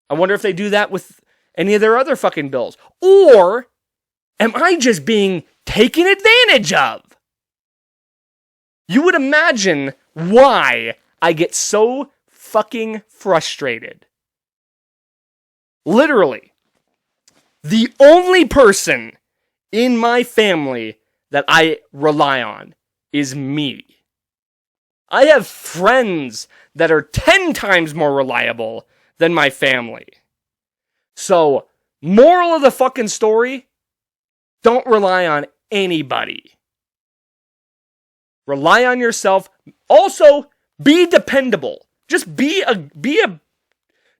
I wonder if they do that with any of their other fucking bills. Or am I just being taken advantage of? You would imagine why I get so fucking frustrated. Literally, the only person in my family that I rely on is me. I have friends that are 10 times more reliable than my family. So, moral of the fucking story, don't rely on anybody. Rely on yourself. Also, be dependable. Just be a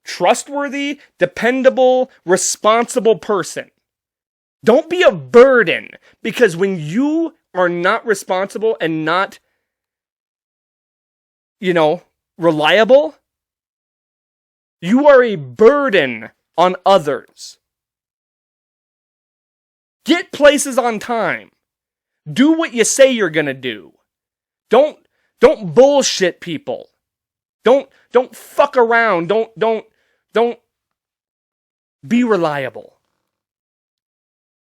trustworthy, dependable, responsible person. Don't be a burden, because when you are not responsible and not, reliable, you are a burden on others. Get places on time. Do what you say you're going to do. Don't bullshit people. Don't fuck around. Don't be reliable.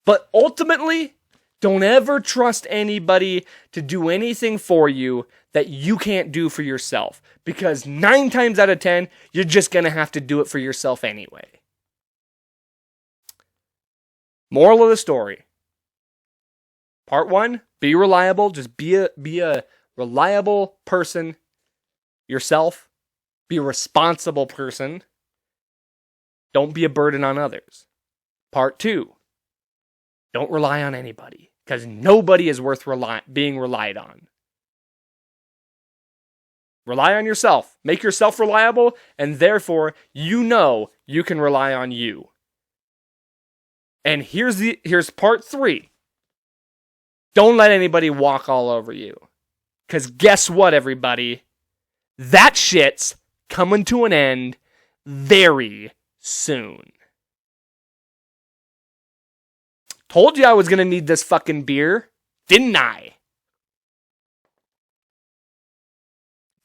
But ultimately, don't ever trust anybody to do anything for you that you can't do for yourself. Because 9 times out of 10, you're just going to have to do it for yourself anyway. Moral of the story. Part 1, be reliable. Just be a reliable person yourself. Be a responsible person. Don't be a burden on others. Part 2, don't rely on anybody, because nobody is worth being relied on. Rely on yourself. Make yourself reliable, and therefore, you can rely on you. And here's part 3. Don't let anybody walk all over you. Because guess what, everybody? That shit's coming to an end very soon. Told you I was going to need this fucking beer, didn't I?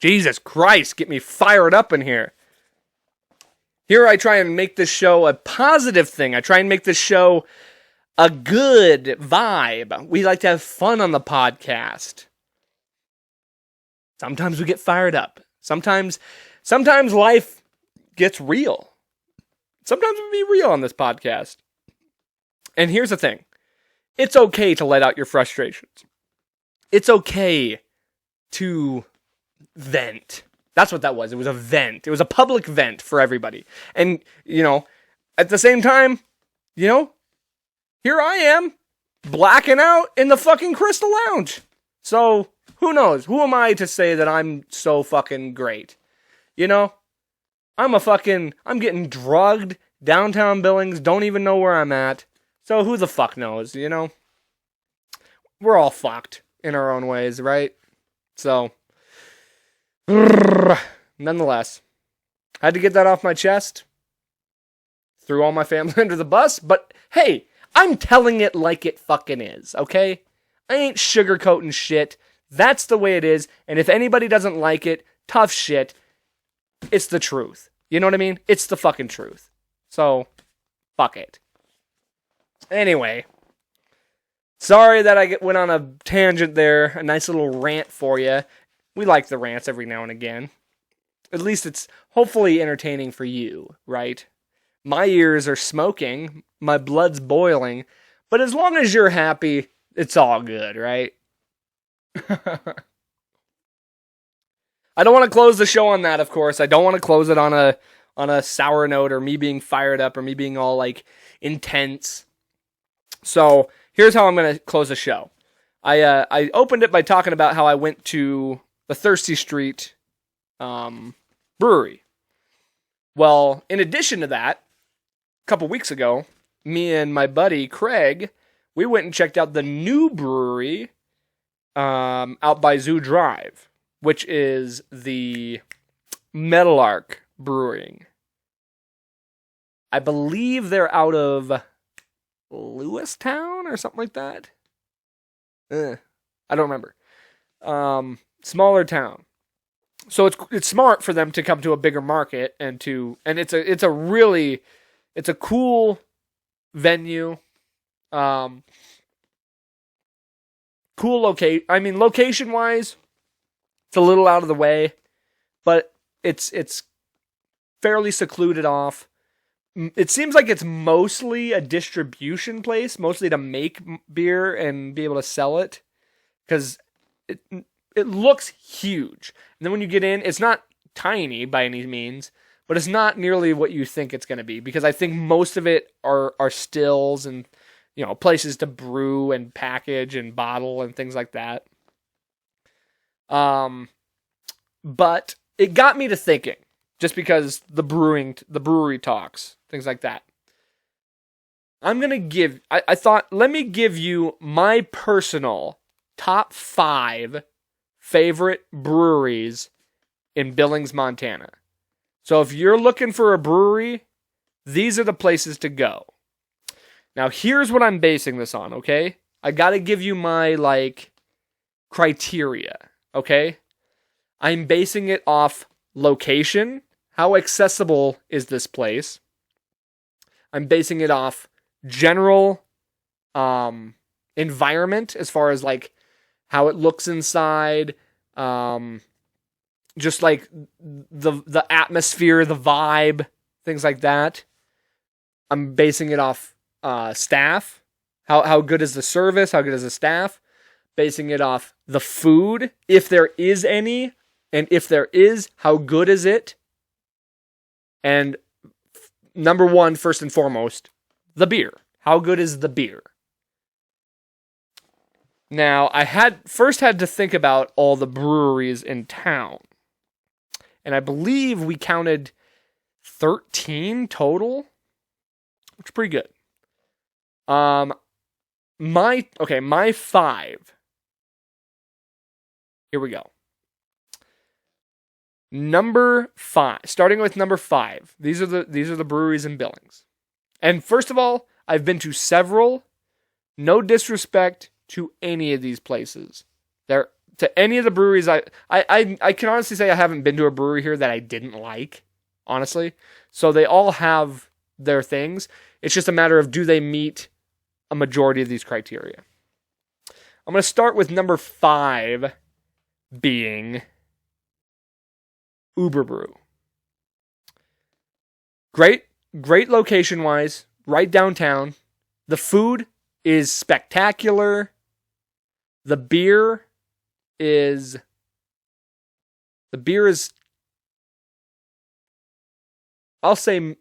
Jesus Christ, get me fired up in here. Here I try and make this show a positive thing. I try and make this show a good vibe. We like to have fun on the podcast. Sometimes we get fired up. Sometimes life gets real. Sometimes we be real on this podcast. And here's the thing. It's okay to let out your frustrations. It's okay to vent. That's what that was. It was a vent. It was a public vent for everybody. And, at the same time, here I am, blacking out in the fucking Crystal Lounge. So, who knows? Who am I to say that I'm so fucking great? I'm getting drugged downtown Billings, don't even know where I'm at. So who the fuck knows, We're all fucked in our own ways, right? So, nonetheless, I had to get that off my chest. Threw all my family under the bus, but hey, I'm telling it like it fucking is, okay? I ain't sugarcoating shit. That's the way it is, and if anybody doesn't like it, tough shit. It's the truth. You know what I mean? It's the fucking truth. So, fuck it. Anyway, sorry that I went on a tangent there, a nice little rant for you. We like the rants every now and again. At least it's hopefully entertaining for you, right? My ears are smoking, my blood's boiling, but as long as you're happy, it's all good, right? I don't want to close the show on that, of course. I don't want to close it on a sour note or me being fired up or me being all intense. So here's how I'm going to close the show. I opened it by talking about how I went to the Thirsty Street Brewery. Well, in addition to that, a couple weeks ago, me and my buddy Craig, we went and checked out the new brewery out by Zoo Drive, which is the Meadowlark Brewing. I believe they're out of Lewistown or something like that. I don't remember. Smaller town. So it's smart for them to come to a bigger market and it's a cool venue. Cool location wise, it's a little out of the way, but it's fairly secluded off. It seems like it's mostly a distribution place, mostly to make beer and be able to sell it, because it looks huge. And then when you get in, it's not tiny by any means, but it's not nearly what you think it's going to be, because I think most of it are stills and places to brew and package and bottle and things like that. But it got me to thinking, just because the brewery talks, things like that. I thought, let me give you my personal top 5 favorite breweries in Billings, Montana. So if you're looking for a brewery, these are the places to go. Now, here's what I'm basing this on, okay? I gotta give you my, criteria, okay? I'm basing it off location. How accessible is this place? I'm basing it off general environment as far as, how it looks inside, just, the atmosphere, the vibe, things like that. I'm basing it off staff. How good is the service? How good is the staff? Basing it off the food, if there is any, and if there is, how good is it? And number one, first and foremost, the beer. How good is the beer? Now, I had to think about all the breweries in town. And I believe we counted 13 total, which is pretty good. My 5. Here we go. Number 5. Starting with number 5. These are the breweries in Billings. And first of all, I've been to several. No disrespect to any of these places. To any of the breweries, I can honestly say I haven't been to a brewery here that I didn't like, honestly. So they all have their things. It's just a matter of, do they meet a majority of these criteria? I'm going to start with number 5 being Uber Brew. Great location-wise, right downtown. The food is spectacular. The beer is I'll say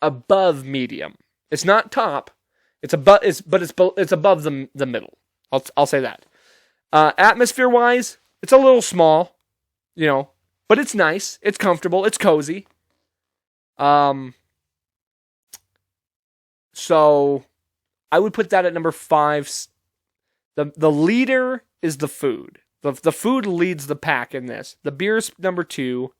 above medium. It's not top. It's above the middle. I'll say that. Atmosphere-wise, it's a little small, but it's nice. It's comfortable. It's cozy. So I would put that at number 5. The leader is the food. The food leads the pack in this. The beer's number 2.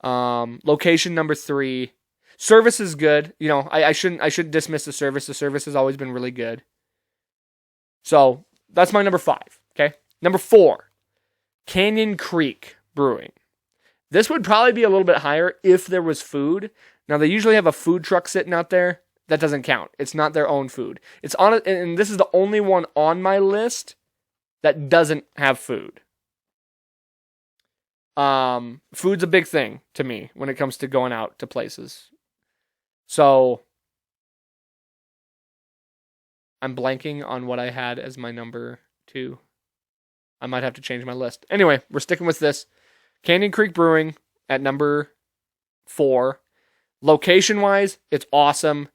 Location number 3. Service is good. I shouldn't dismiss the service. The service has always been really good. So that's my number 5. Okay. Number 4, Canyon Creek Brewing. This would probably be a little bit higher if there was food. Now they usually have a food truck sitting out there. That doesn't count. It's not their own food. It's on it, and this is the only one on my list that doesn't have food. Food's a big thing to me when it comes to going out to places. So I'm blanking on what I had as my number 2. I might have to change my list. Anyway, we're sticking with this. Canyon Creek Brewing at number 4. Location-wise, it's awesome.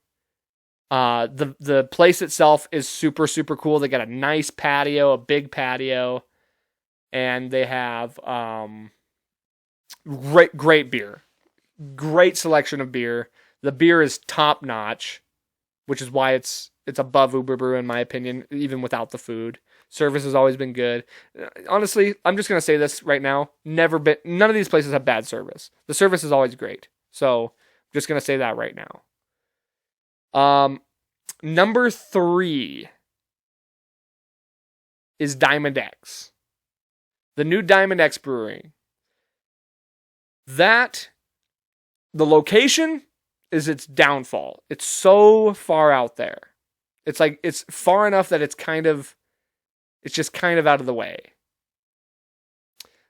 The place itself is super, super cool. They got a nice patio, a big patio, and they have great beer. Great selection of beer. The beer is top notch, which is why it's above Uber Brew in my opinion, even without the food. Service has always been good. Honestly, I'm just gonna say this right now. None of these places have bad service. The service is always great. So I'm just gonna say that right now. Number 3 is Diamond X. The new Diamond X Brewing. The location is its downfall. It's so far out there. It's far enough that it's just kind of out of the way.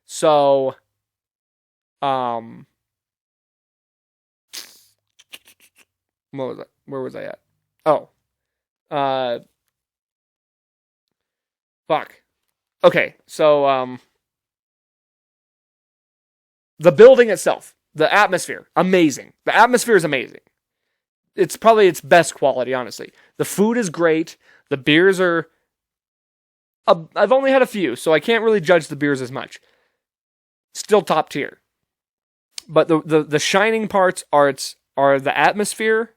So, what was that? Where was I at? Oh. Fuck. Okay, so, the building itself, the atmosphere, amazing. The atmosphere is amazing. It's probably its best quality, honestly. The food is great. The beers are... I've only had a few, so I can't really judge the beers as much. Still top tier. But the shining parts are the atmosphere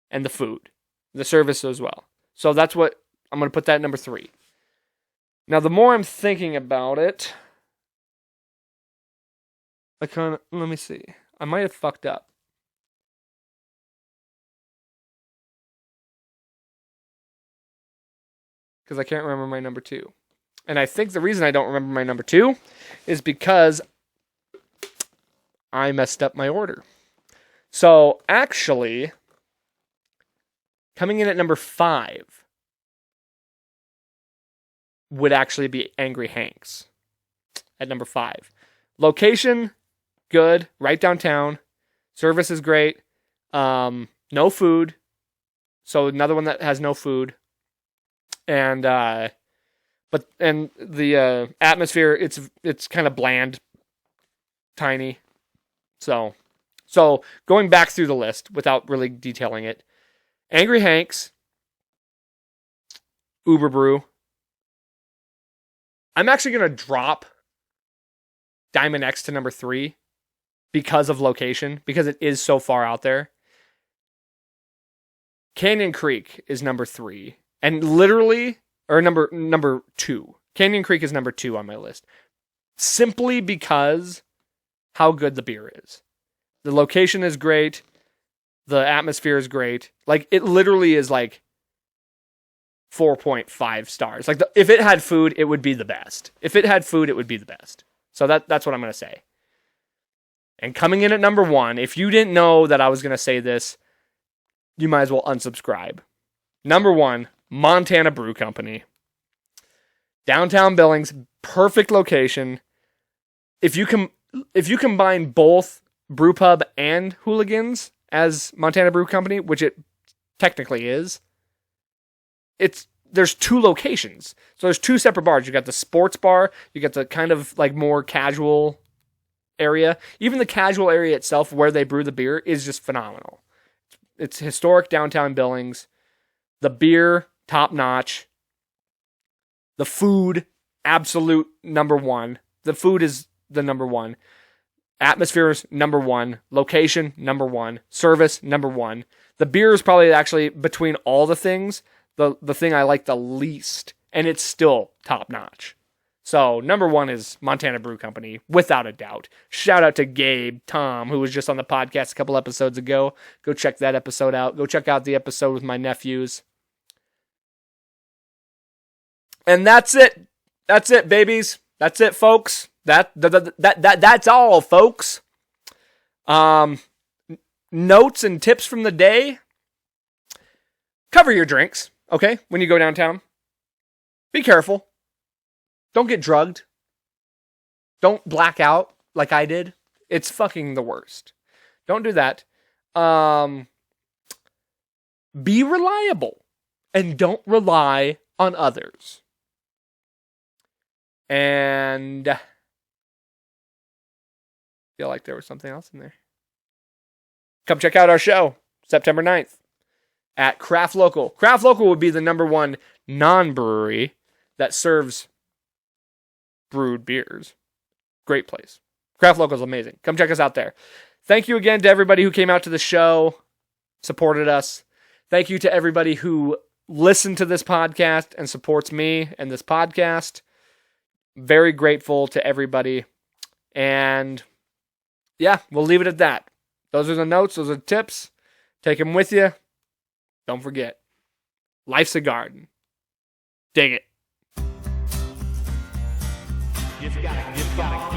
and the food. The service as well. So that's what I'm going to put that at number 3. Now, the more I'm thinking about it, let me see. I might have fucked up. Because I can't remember my number 2. And I think the reason I don't remember my number 2 is because I messed up my order. So, actually, coming in at number 5 would actually be Angry Hanks at number 5. Location, good, right downtown. Service is great. No food. So another one that has no food. And the atmosphere, it's kind of bland, tiny. So going back through the list without really detailing it. Angry Hanks, Uber Brew. I'm actually going to drop Diamond X to number 3 because of location, because it is so far out there. Canyon Creek is number 3, and literally, or number 2. Canyon Creek is number 2 on my list, simply because how good the beer is. The location is great. The atmosphere is great. Like, it literally is like 4.5 stars. Like, if it had food, it would be the best. If it had food, it would be the best. So that's what I'm going to say. And coming in at number 1, if you didn't know that I was going to say this, you might as well unsubscribe. Number 1, Montana Brew Company. Downtown Billings, perfect location. If you combine both brew pub and hooligans as Montana Brew Company, which it technically is, there's 2 locations. So there's 2 separate bars. You got the sports bar, you got the kind of like more casual area. Even the casual area itself where they brew the beer is just phenomenal. It's historic downtown Billings. The beer, top notch. The food, absolute number 1. The food is the number 1. Atmosphere is number 1. Location, number 1. Service, number 1. The beer is probably actually, between all the things, the thing I like the least. And it's still top notch. So, number 1 is Montana Brew Company, without a doubt. Shout out to Gabe, Tom, who was just on the podcast a couple episodes ago. Go check that episode out. Go check out the episode with my nephews. And that's it. That's it, babies. That's it, folks. That's all, folks. Notes and tips from the day. Cover your drinks, okay, when you go downtown. Be careful. Don't get drugged. Don't black out like I did. It's fucking the worst. Don't do that. Be reliable. And don't rely on others. And I feel like there was something else in there. Come check out our show, September 9th, at Craft Local. Craft Local would be the number 1 non-brewery that serves brewed beers. Great place. Craft Local is amazing. Come check us out there. Thank you again to everybody who came out to the show, supported us. Thank you to everybody who listened to this podcast and supports me and this podcast. Very grateful to everybody. And yeah, we'll leave it at that. Those are the notes. Those are the tips. Take them with you. Don't forget. Life's a garden. Dig it. You've gotta